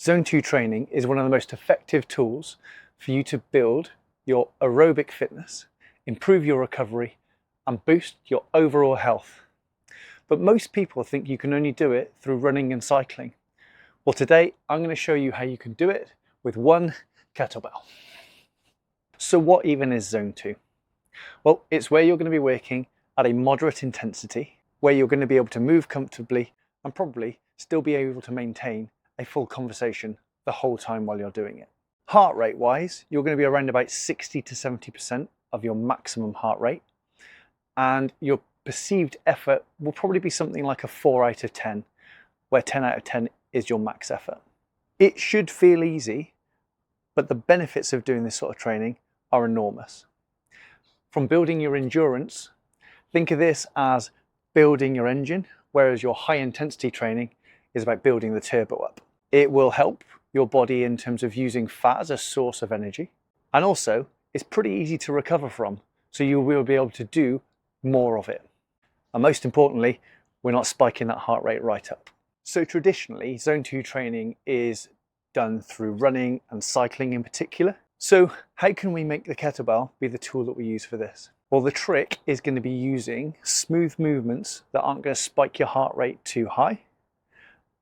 Zone 2 training is one of the most effective tools for you to build your aerobic fitness, improve your recovery, and boost your overall health. But most people think you can only do it through running and cycling. Well, today I'm going to show you how you can do it with one kettlebell. So what even is Zone 2? Well, it's where you're going to be working at a moderate intensity, where you're going to be able to move comfortably and probably still be able to maintain a full conversation the whole time while you're doing it. Heart rate wise, you're going to be around about 60 to 70% of your maximum heart rate, and your perceived effort will probably be something like a 4 out of 10, where 10 out of 10 is your max effort. It should feel easy, but the benefits of doing this sort of training are enormous. From building your endurance, think of this as building your engine, whereas your high intensity training is about building the turbo up. It will help your body in terms of using fat as a source of energy, and also it's pretty easy to recover from, so you will be able to do more of it. And most importantly, we're not spiking that heart rate right up. So traditionally, Zone 2 training is done through running and cycling in particular. So how can we make the kettlebell be the tool that we use for this? Well, the trick is going to be using smooth movements that aren't going to spike your heart rate too high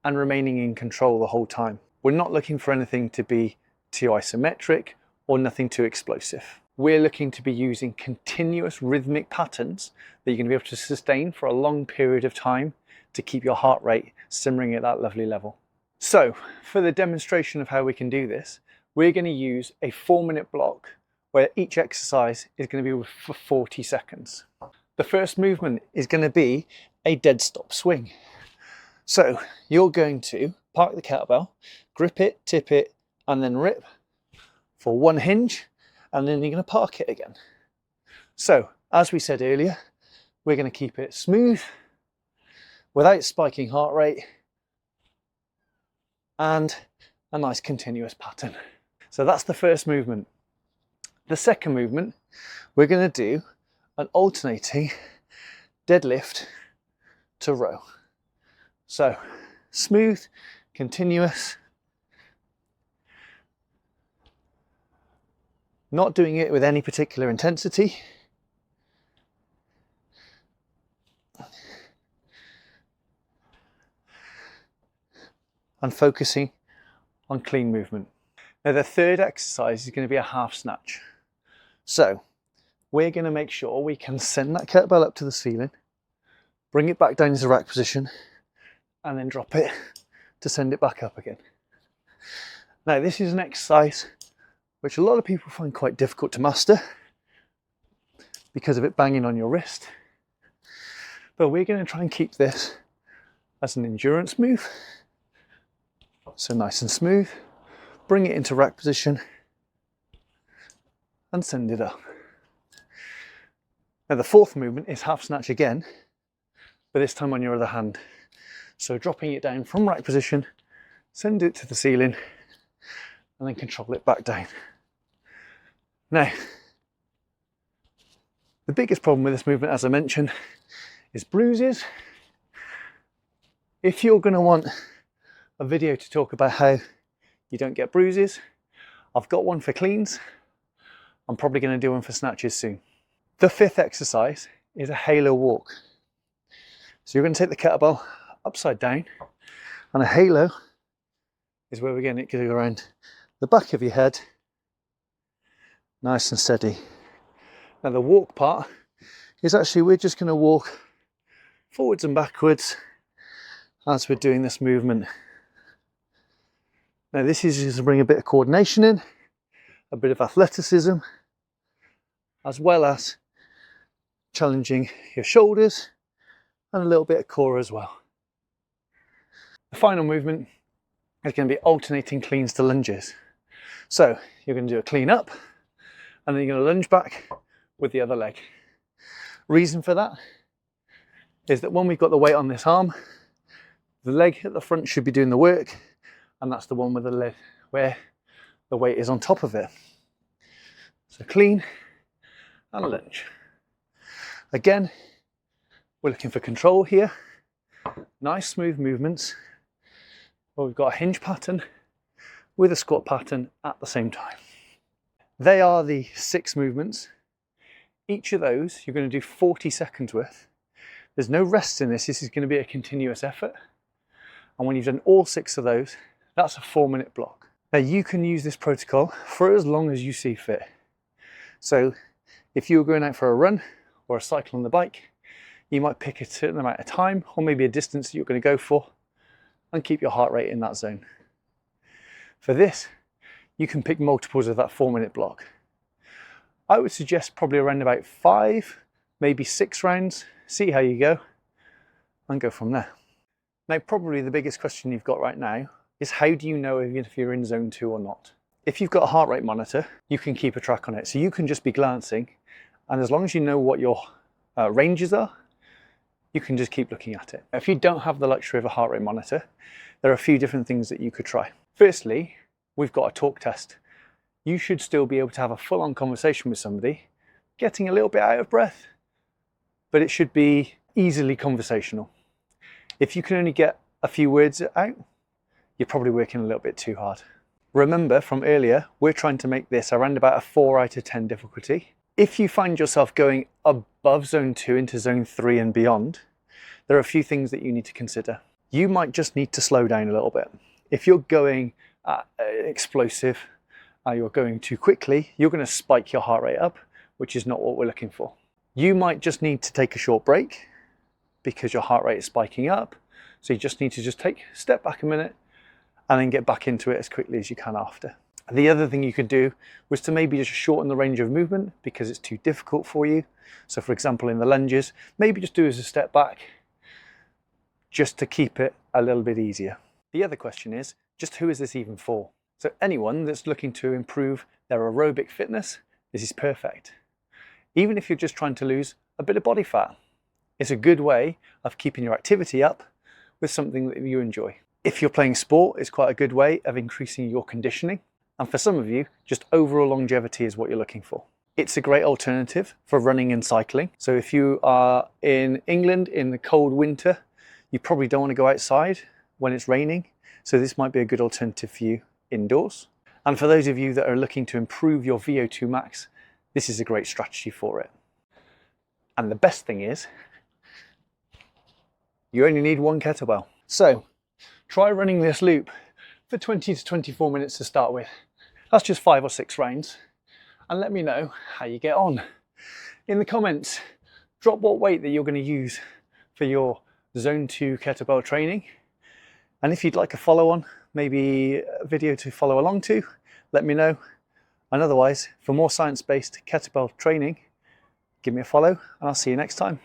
and remaining in control the whole time. We're not looking for anything to be too isometric or nothing too explosive. We're looking to be using continuous rhythmic patterns that you're going to be able to sustain for a long period of time to keep your heart rate simmering at that lovely level. So for the demonstration of how we can do this, we're going to use a 4-minute block where each exercise is going to be for 40 seconds. The first movement is going to be a dead stop swing. So you're going to park the kettlebell, grip it, tip it, and then rip for one hinge, and then you're going to park it again. So as we said earlier, we're going to keep it smooth without spiking heart rate and a nice continuous pattern. So that's the first movement. The second movement, we're going to do an alternating deadlift to row. So smooth, continuous, not doing it with any particular intensity. And focusing on clean movement. Now the third exercise is going to be a half snatch. So we're going to make sure we can send that kettlebell up to the ceiling, bring it back down into rack position, and then drop it to send it back up again. Now this is an exercise which a lot of people find quite difficult to master because of it banging on your wrist. But we're going to try and keep this as an endurance move. So nice and smooth, bring it into rack position and send it up. Now the fourth movement is half snatch again, but this time on your other hand. So dropping it down from rack position, send it to the ceiling, and then control it back down. Now, the biggest problem with this movement, as I mentioned, is bruises. If you're going to want a video to talk about how you don't get bruises, I've got one for cleans. I'm probably going to do one for snatches soon. The fifth exercise is a halo walk. So you're going to take the kettlebell upside down, and a halo is where we're getting it to go around the back of your head, nice and steady. Now the walk part is actually we're just going to walk forwards and backwards as we're doing this movement. Now this is just to bring a bit of coordination in, a bit of athleticism, as well as challenging your shoulders and a little bit of core as well. The final movement is going to be alternating cleans to lunges. So you're going to do a clean up and then you're going to lunge back with the other leg. Reason for that is that when we've got the weight on this arm, the leg at the front should be doing the work, and that's the one with the leg where the weight is on top of it. So clean and lunge. Again, we're looking for control here. Nice smooth movements. Well, we've got a hinge pattern with a squat pattern at the same time. They are the 6 movements. Each of those you're going to do 40 seconds with. There's no rest in this. This is going to be a continuous effort. And when you've done all 6 of those, that's a 4-minute block. Now you can use this protocol for as long as you see fit. So if you were going out for a run or a cycle on the bike, you might pick a certain amount of time or maybe a distance that you're going to go for and keep your heart rate in that zone. For this, you can pick multiples of that 4-minute block. I would suggest probably around about 5, maybe 6 rounds, see how you go and go from there. Now, probably the biggest question you've got right now is how do you know if you're in zone 2 or not? If you've got a heart rate monitor, you can keep a track on it. So you can just be glancing, and as long as you know what your ranges are, you can just keep looking at it. If you don't have the luxury of a heart rate monitor, there are a few different things that you could try. Firstly, we've got a talk test. You should still be able to have a full-on conversation with somebody, getting a little bit out of breath, but it should be easily conversational. If you can only get a few words out, you're probably working a little bit too hard. Remember from earlier, we're trying to make this around about a 4 out of 10 difficulty. If you find yourself going above zone 2 into zone 3 and beyond, there are a few things that you need to consider. You might just need to slow down a little bit. If you're going explosive, you're going too quickly, you're going to spike your heart rate up, which is not what we're looking for. You might just need to take a short break because your heart rate is spiking up. So you just need to step back a minute and then get back into it as quickly as you can after. The other thing you could do was to maybe just shorten the range of movement because it's too difficult for you. So for example, in the lunges, maybe just do as a step back just to keep it a little bit easier. The other question is, just who is this even for? So anyone that's looking to improve their aerobic fitness, this is perfect. Even if you're just trying to lose a bit of body fat, it's a good way of keeping your activity up with something that you enjoy. If you're playing sport, it's quite a good way of increasing your conditioning. And for some of you, just overall longevity is what you're looking for. It's a great alternative for running and cycling. So if you are in England in the cold winter, you probably don't want to go outside when it's raining. So this might be a good alternative for you indoors. And for those of you that are looking to improve your VO2 max, this is a great strategy for it. And the best thing is, you only need 1 kettlebell. So try running this loop for 20 to 24 minutes to start with. That's just 5 or 6 rounds. And let me know how you get on. In the comments, drop what weight that you're going to use for your zone 2 kettlebell training. And if you'd like a follow on, maybe a video to follow along to, let me know. And otherwise, for more science-based kettlebell training, give me a follow and I'll see you next time.